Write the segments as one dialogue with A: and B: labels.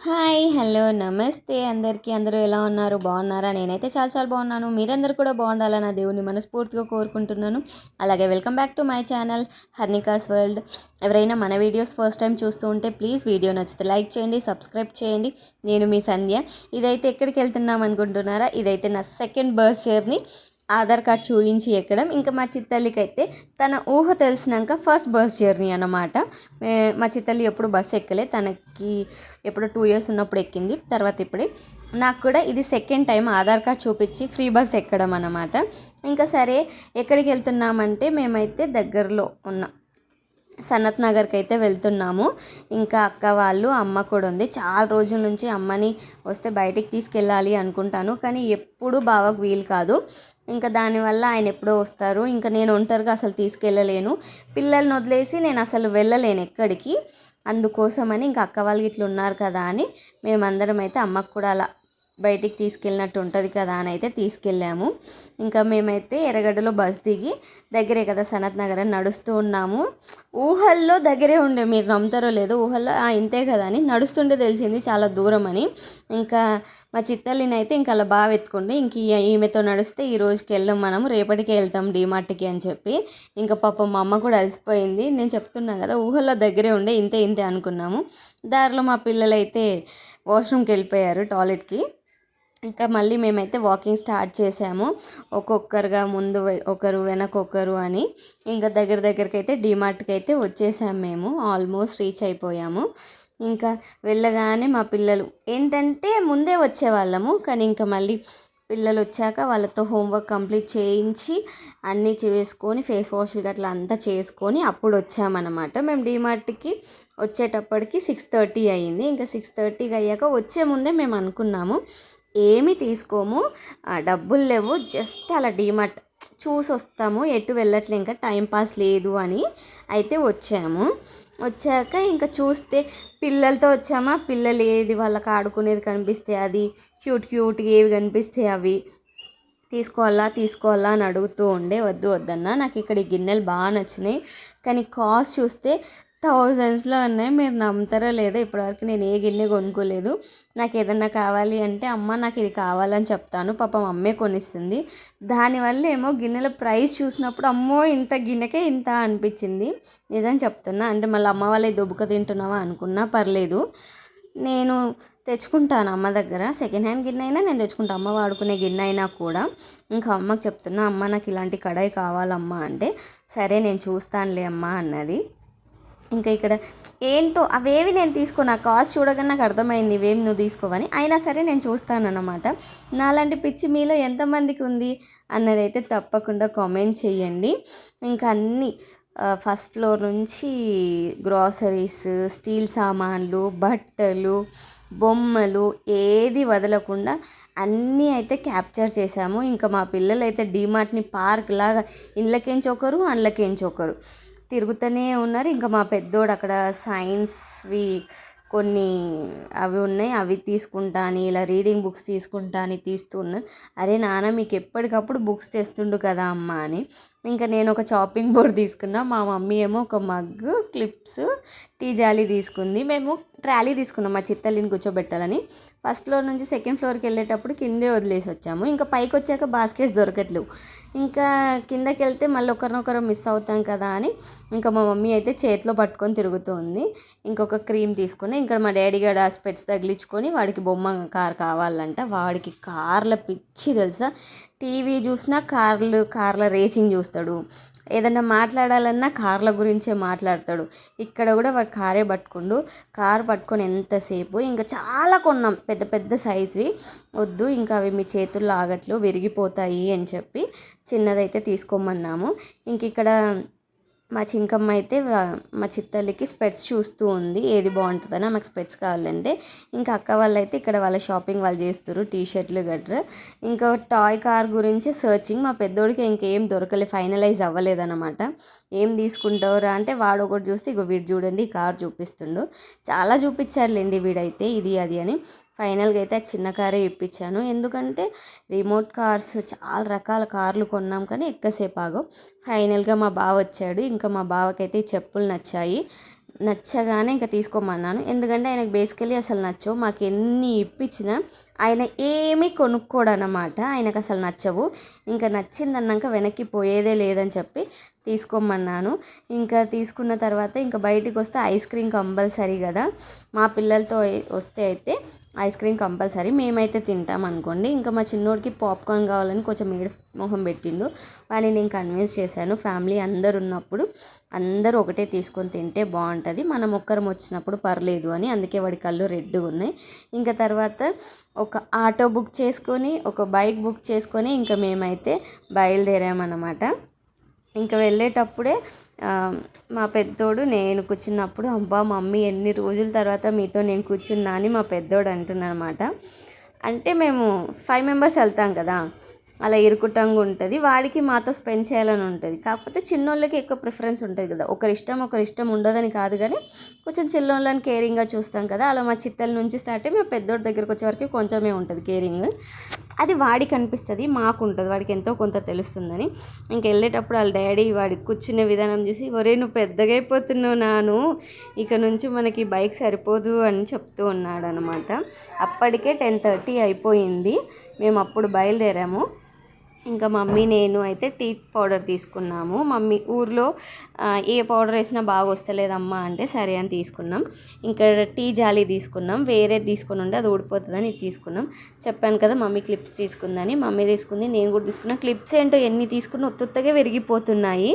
A: Hi hello నమస్తే అందరికీ. అందరూ ఎలా ఉన్నారు? బాగున్నారా? నేనైతే చాలా చాలా బాగున్నాను. మీరందరూ కూడా బాగుండాలని నా దేవుని మనస్ఫూర్తిగా కోరుకుంటున్నాను. అలాగే welcome back to my channel Harnika's world. ఎవరైనా మన వీడియోస్ ఫస్ట్ టైం చూస్తూ ఉంటే ప్లీజ్ వీడియో నచ్చితే లైక్ చేయండి, సబ్స్క్రైబ్ చేయండి. నేను మీ సంధ్య. ఇదైతే ఎక్కడికి వెళ్తున్నాం అనుకుంటున్నారా? ఇదైతే నా second bus journey. Aadhaar card చూయించి ఎక్కడం. ఇంకా మా చిత్తల్లికి అయితే తన ఊహ తెలిసినాక ఫస్ట్ బస్ జర్నీ అన్నమాట. మా చిత్తల్లి ఎప్పుడు బస్సు ఎక్కలే, తనకి ఎప్పుడు 2 years ఉన్నప్పుడు ఎక్కింది, తర్వాత ఇప్పుడే. నాకు కూడా ఇది సెకండ్ టైం ఆధార్ కార్డ్ చూపించి ఫ్రీ బస్ ఎక్కడం అన్నమాట. ఇంకా సరే ఎక్కడికి వెళ్తున్నామంటే మేమైతే దగ్గరలో ఉన్న సనత్ నగర్కి అయితే వెళ్తున్నాము. ఇంకా అక్క వాళ్ళు, అమ్మ కూడా ఉంది. చాలా రోజుల నుంచి అమ్మని వస్తే బయటికి తీసుకెళ్ళాలి అనుకుంటాను, కానీ ఎప్పుడు బావకు వీలు కాదు. ఇంకా దానివల్ల ఆయన ఎప్పుడో వస్తారు. ఇంకా నేను ఒంటరిగా అసలు తీసుకెళ్ళలేను, పిల్లల్ని వదిలేసి నేను అసలు వెళ్ళలేను ఎక్కడికి. అందుకోసమని ఇంకా అక్క వాళ్ళు ఇట్లా ఉన్నారు కదా అని మేమందరం అయితే అమ్మకు కూడా అలా బయటికి తీసుకెళ్ళినట్టు ఉంటుంది కదా అని అయితే తీసుకెళ్ళాము. ఇంకా మేమైతే ఎర్రగడ్డలో బస్ దిగి, దగ్గరే కదా సనత్ నగర్ అని నడుస్తూ ఉన్నాము. ఊహల్లో దగ్గరే ఉండే, మీరు నమ్ముతారో లేదో, ఊహల్లో ఇంతే కదా అని నడుస్తుంటే తెలిసింది చాలా దూరం అని. ఇంకా మా చిత్తల్లిని అయితే ఇంకా అలా బాగా ఎత్తుకుంటే ఇంక ఈమెతో నడిస్తే ఈ రోజుకి వెళ్ళాం, మనము రేపటికే వెళ్తాం డీమార్ట్కి అని చెప్పి. ఇంకా పాపం మా అమ్మ కూడా అలసిపోయింది. నేను చెప్తున్నాను కదా, ఊహల్లో దగ్గరే ఉండే, ఇంతే ఇంతే అనుకున్నాము. దారిలో మా పిల్లలు అయితే వాష్రూమ్కి వెళ్ళిపోయారు, టాయిలెట్కి. ఇంకా మళ్ళీ మేమైతే వాకింగ్ స్టార్ట్ చేసాము, ఒక్కొక్కరుగా ముందు ఒకరు వెనక ఒకరు అని. ఇంకా దగ్గరికి అయితే డీమార్ట్కి అయితే వచ్చేసాము. మేము ఆల్మోస్ట్ రీచ్ అయిపోయాము. ఇంకా వెళ్ళగానే మా పిల్లలు ఏంటంటే ముందే వచ్చేవాళ్ళము, కానీ ఇంకా మళ్ళీ పిల్లలు వచ్చాక వాళ్ళతో హోంవర్క్ కంప్లీట్ చేయించి అన్నీ చేసుకొని ఫేస్ వాష్ అట్లా అంతా చేసుకొని అప్పుడు వచ్చామన్నమాట. మేము డీమార్ట్కి వచ్చేటప్పటికి 6:30 అయ్యింది. ఇంకా 6:30 అయ్యాక వచ్చే ముందే మేము అనుకున్నాము ఏమీ తీసుకోము, డబ్బులు లేవు, జస్ట్ అలా డీమార్ట్ చూసి వస్తాము, ఎటు వెళ్ళట్లే, ఇంకా టైంపాస్ లేదు అని అయితే వచ్చాము. వచ్చాక ఇంకా చూస్తే పిల్లలతో వచ్చామా, పిల్లలు ఏది వాళ్ళకి ఆడుకునేది కనిపిస్తే అది, క్యూట్గా ఏవి కనిపిస్తే అవి తీసుకోవాలా అని అడుగుతూ ఉండే. వద్దు వద్దన్నా, నాకు ఇక్కడ ఈ గిన్నెలు బాగా నచ్చినాయి, కానీ కాస్ట్ చూస్తే థౌజండ్స్లో ఉన్నాయి. మీరు నమ్ముతారో లేదో, ఇప్పటివరకు నేను ఏ గిన్నె కొనుక్కోలేదు. నాకు ఏదన్నా కావాలి అంటే అమ్మ నాకు ఇది కావాలని చెప్తాను, పాపం అమ్మే కొనిస్తుంది. దానివల్ల ఏమో గిన్నెల ప్రైస్ చూసినప్పుడు అమ్మో ఇంత గిన్నెకే ఇంత అనిపించింది. నిజం చెప్తున్నా, అంటే మళ్ళీ అమ్మ వాళ్ళే దొబ్బక తింటున్నావా అనుకున్నా పర్లేదు, నేను తెచ్చుకుంటాను అమ్మ దగ్గర. సెకండ్ హ్యాండ్ గిన్నె అయినా నేను తెచ్చుకుంటాను, అమ్మ వాడుకునే గిన్నె అయినా కూడా. ఇంకా అమ్మకి చెప్తున్నా, అమ్మ నాకు ఇలాంటి కడాయి కావాలమ్మా అంటే, సరే నేను చూస్తానులే అమ్మ అన్నది. ఇంకా ఇక్కడ ఏంటో అవేవి నేను తీసుకోను, కాస్ట్ చూడగానే నాకు అర్థమైంది ఇవేమి నువ్వు తీసుకోవని. అయినా సరే నేను చూస్తానన్నమాట. నాలాంటి పిచ్చి మీలో ఎంతమందికి ఉంది అన్నదైతే తప్పకుండా కామెంట్ చేయండి. ఇంకా అన్నీ ఫస్ట్ ఫ్లోర్ నుంచి గ్రాసరీస్, స్టీల్ సామాన్లు, బట్టలు, బొమ్మలు ఏది వదలకుండా అన్నీ అయితే క్యాప్చర్ చేశాము. ఇంకా మా పిల్లలు అయితే డీమార్ట్ని పార్క్ లాగా ఇళ్ళకించి ఒకరు అందులోకించి ఒకరు తిరుగుతూనే ఉన్నారు. ఇంకా మా పెద్దోడు అక్కడ సైన్స్వి కొన్ని అవి ఉన్నాయి, అవి తీసుకుంటా అని, ఇలా రీడింగ్ బుక్స్ తీసుకుంటా అని తీస్తూ ఉన్నాను. అరే నాన్న మీకు ఎప్పటికప్పుడు బుక్స్ తెస్తుండు కదా అమ్మ అని. ఇంకా నేను ఒక చాపింగ్ బోర్డ్ తీసుకున్నా, మా మమ్మీ ఏమో ఒక మగ్గు, క్లిప్స్, టీ జాలీ తీసుకుంది. మేము ట్రాలీ తీసుకున్నాం మా చిత్తల్లిని కూర్చోబెట్టాలని. ఫస్ట్ ఫ్లోర్ నుంచి సెకండ్ ఫ్లోర్కి వెళ్ళేటప్పుడు కిందే వదిలేసి వచ్చాము. ఇంకా పైకి వచ్చాక బాస్కెట్స్ దొరకట్లేవు, ఇంకా కిందకి వెళ్తే మళ్ళీ ఒకరినొకరు మిస్ అవుతాం కదా అని ఇంకా మా మమ్మీ అయితే చేతిలో పట్టుకొని తిరుగుతుంది. ఇంకొక క్రీమ్ తీసుకుని, ఇంకా మా డాడీ గడ స్పెట్స్ తగిలించుకొని వాడికి బొమ్మ కార్ కావాలంట. వాడికి కార్ల పిచ్చి తెలుసా, టీవీ చూసినా కార్ల రేసింగ్ చూస్తాడు, ఏదన్నా మాట్లాడాలన్నా కార్ల గురించే మాట్లాడతాడు. ఇక్కడ కూడా వాడు కారే పట్టుకుండు. కారు పట్టుకొని ఎంతసేపు, ఇంకా చాలా కొన్నాం పెద్ద పెద్ద సైజువి. వద్దు ఇంకా అవి మీ చేతుల్లో ఆగట్లు, విరిగిపోతాయి అని చెప్పి చిన్నదైతే తీసుకోమన్నాము. ఇంక ఇక్కడ మా చింకమ్మ అయితే మా చిత్తల్లికి స్పెట్స్ చూస్తూ ఉంది, ఏది బాగుంటుందని. ఆమెకు స్పెట్స్ కావాలంటే ఇంకా అక్క వాళ్ళు అయితే ఇక్కడ వాళ్ళ షాపింగ్ వాళ్ళు చేస్తారు, టీషర్ట్లు గట్రా. ఇంకా టాయ్ కార్ గురించి సర్చింగ్. మా పెద్దోడికి ఇంకేం దొరకలే, ఫైనలైజ్ అవ్వలేదన్నమాట. ఏం తీసుకుంటావురా అంటే వాడు ఒకటి చూస్తే ఇగో వీడు చూడండి ఈ కార్ చూపిస్తుండు, చాలా చూపించాడులేండి వీడైతే ఇది అది అని. ఫైనల్గా అయితే ఆ చిన్న కారే ఇప్పించాను, ఎందుకంటే రిమోట్ కార్స్ చాలా రకాల కార్లు కొన్నాం కానీ ఎక్కువసేపు ఆగం. ఫైనల్గా మా బావ వచ్చాడు. ఇంకా మా బావకైతే చెప్పులు నచ్చాయి, నచ్చగానే ఇంకా తీసుకోమన్నాను. ఎందుకంటే ఆయనకు బేసికలీ అసలు నచ్చవు. మాకు ఎన్ని ఇప్పించినా ఆయన ఏమీ కొనుక్కోడనమాట. ఆయనకు అసలు నచ్చవు. ఇంకా నచ్చిందన్నాక వెనక్కి పోయేదే లేదని చెప్పి తీసుకోమన్నాను. ఇంకా తీసుకున్న తర్వాత ఇంకా బయటికి వస్తే ఐస్ క్రీమ్ కంపల్సరీ కదా. మా పిల్లలతో వస్తే అయితే ఐస్ క్రీమ్ కంపల్సరీ. మేమైతే తింటాం అనుకోండి. ఇంకా మా చిన్నోడికి పాప్కార్న్ కావాలని కొంచెం ఏడు మొహం పెట్టిండు. వాడిని నేను కన్విన్స్ చేశాను, ఫ్యామిలీ అందరు ఉన్నప్పుడు అందరూ ఒకటే తీసుకొని తింటే బాగుంటుంది, మనం ఒక్కరం వచ్చినప్పుడు పర్లేదు అని. అందుకే వాడి కళ్ళు రెడ్గా ఉన్నాయి. ఇంకా తర్వాత ఒక ఆటో బుక్ చేసుకొని, ఒక బైక్ బుక్ చేసుకొని ఇంకా మేమైతే బయలుదేరామన్నమాట. ఇంకా వెళ్ళేటప్పుడే మా పెద్దోడు నేను కూర్చున్నప్పుడు, అబ్బా మమ్మీ ఎన్ని రోజుల తర్వాత మీతో నేను కూర్చున్నా అని మా పెద్దోడు అంటున్నానమాట. అంటే మేము 5 మెంబర్స్ వెళ్తాం కదా, అలా ఇరుకుటంగా ఉంటుంది. వాడికి మాతో స్పెండ్ చేయాలని ఉంటుంది. కాకపోతే చిన్నోళ్ళకి ఎక్కువ ప్రిఫరెన్స్ ఉంటుంది కదా. ఒకరి ఇష్టం ఉండదని కాదు, కానీ కొంచెం చిన్నోళ్ళని కేరింగ్గా చూస్తాం కదా. అలా మా చిత్తల నుంచి స్టార్ట్ అయ్యి మా పెద్దోడి దగ్గరికి వచ్చే వరకు కొంచెమే ఉంటుంది కేరింగ్. అది వాడికి అనిపిస్తుంది, మాకు ఉంటుంది, వాడికి ఎంతో కొంత తెలుస్తుందని. ఇంక వెళ్ళేటప్పుడు వాళ్ళ డాడీ వాడికి కూర్చునే విధానం చూసి, ఒరే నువ్వు పెద్దగా అయిపోతున్నావు నాను, ఇక నుంచి మనకి బైక్ సరిపోదు అని చెప్తూ ఉన్నాడు అనమాట. అప్పటికే 10:30 అయిపోయింది. మేము అప్పుడు బయలుదేరాము. ఇంకా మమ్మీ నేను అయితే టీ పౌడర్ తీసుకున్నాము. మమ్మీ ఊర్లో ఏ పౌడర్ వేసినా బాగా వస్తలేదమ్మా అంటే సరే అని తీసుకున్నాం. ఇంకా టీ జాలి తీసుకున్నాం, వేరేది తీసుకుని ఉంటే అది ఊడిపోతుందని ఇది తీసుకున్నాం. చెప్పాను కదా మమ్మీ క్లిప్స్ తీసుకుందని. మమ్మీ తీసుకుంది, నేను కూడా తీసుకున్నాను. క్లిప్స్ ఏంటో ఎన్ని తీసుకున్నా ఉత్తుత్తగా విరిగిపోతున్నాయి.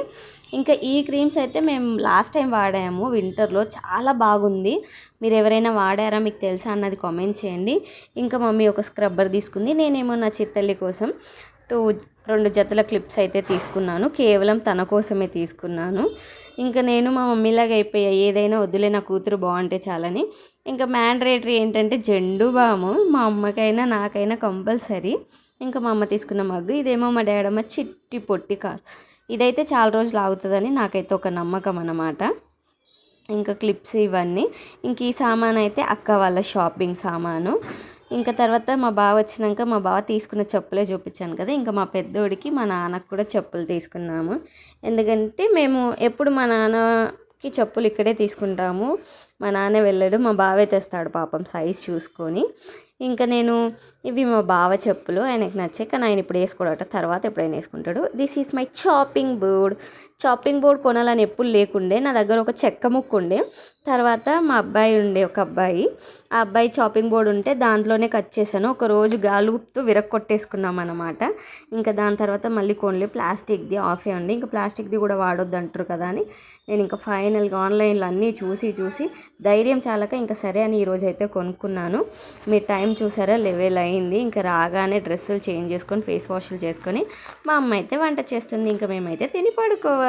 A: ఇంకా ఈ క్రీమ్స్ అయితే మేము లాస్ట్ టైం వాడాము వింటర్లో, చాలా బాగుంది. మీరు ఎవరైనా వాడారా, మీకు తెలుసా అన్నది కామెంట్ చేయండి. ఇంకా మమ్మీ ఒక స్క్రబ్బర్ తీసుకుంది. నేనేమో నా చిత్తల్లి కోసం 2 జతల క్లిప్స్ అయితే తీసుకున్నాను. కేవలం తన కోసమే తీసుకున్నాను. ఇంకా నేను మా మమ్మీలాగా అయిపోయా, ఏదైనా వద్దులే నా కూతురు బాగుంటే చాలని. ఇంకా మ్యాండరేటరీ ఏంటంటే జెండు బాము మా అమ్మకైనా నాకైనా కంపల్సరీ. ఇంకా మా అమ్మ తీసుకున్న మగ్గు, ఇదేమో మా డాడమ్మ చిట్టి పొట్టి కార్. ఇదైతే చాలా రోజులు ఆగుతుందని నాకైతే ఒక నమ్మకం అన్నమాట. ఇంకా క్లిప్స్ ఇవన్నీ. ఇంక ఈ సామాన్ అయితే అక్క వాళ్ళ షాపింగ్ సామాను. ఇంకా తర్వాత మా బావ వచ్చినాక మా బావ తీసుకున్న చెప్పులే చూపించాను కదా. ఇంకా మా పెద్దోడికి మా నాన్నకు కూడా చెప్పులు తీసుకున్నాము. ఎందుకంటే మేము ఎప్పుడు మా నాన్నకి చెప్పులు ఇక్కడే తీసుకుంటాము. మా నాన్న వెళ్ళాడు, మా బావే తెస్తాడు పాపం సైజ్ చూసుకొని. ఇంకా నేను ఇవి మా బావ చెప్పులు, ఆయనకు నచ్చాయి, కానీ ఆయన ఇప్పుడు వేసుకోడట, తర్వాత ఎప్పుడైనా వేసుకుంటాడు. This is my chopping board కొనాలని ఎప్పుడు లేకుండే, నా దగ్గర ఒక చెక్క ముక్కు ఉండే. తర్వాత మా అబ్బాయి ఉండే, ఒక అబ్బాయి, ఆ అబ్బాయి చాపింగ్ బోర్డ్ ఉంటే దాంట్లోనే కట్ చేశాను. ఒక రోజు గాలుపుతూ విరక్కొట్టేసుకున్నాం అనమాట. ఇంకా దాని తర్వాత మళ్ళీ కొనలే, ప్లాస్టిక్ది ఆఫే ఉంది. ఇంకా ప్లాస్టిక్ది కూడా వాడొద్దు అంటారు కదా అని నేను ఇంకా ఫైనల్గా ఆన్లైన్లో అన్నీ చూసి ధైర్యం చాలక ఇంకా సరే అని ఈరోజు అయితే కొనుక్కున్నాను. మీ టైం చూసారా 11 అయింది. ఇంకా రాగానే డ్రెస్సులు చేంజ్ చేసుకొని ఫేస్ వాష్లు చేసుకొని మా అమ్మ అయితే వంట చేస్తుంది. ఇంకా మేమైతే తిని పడుకోవాలి.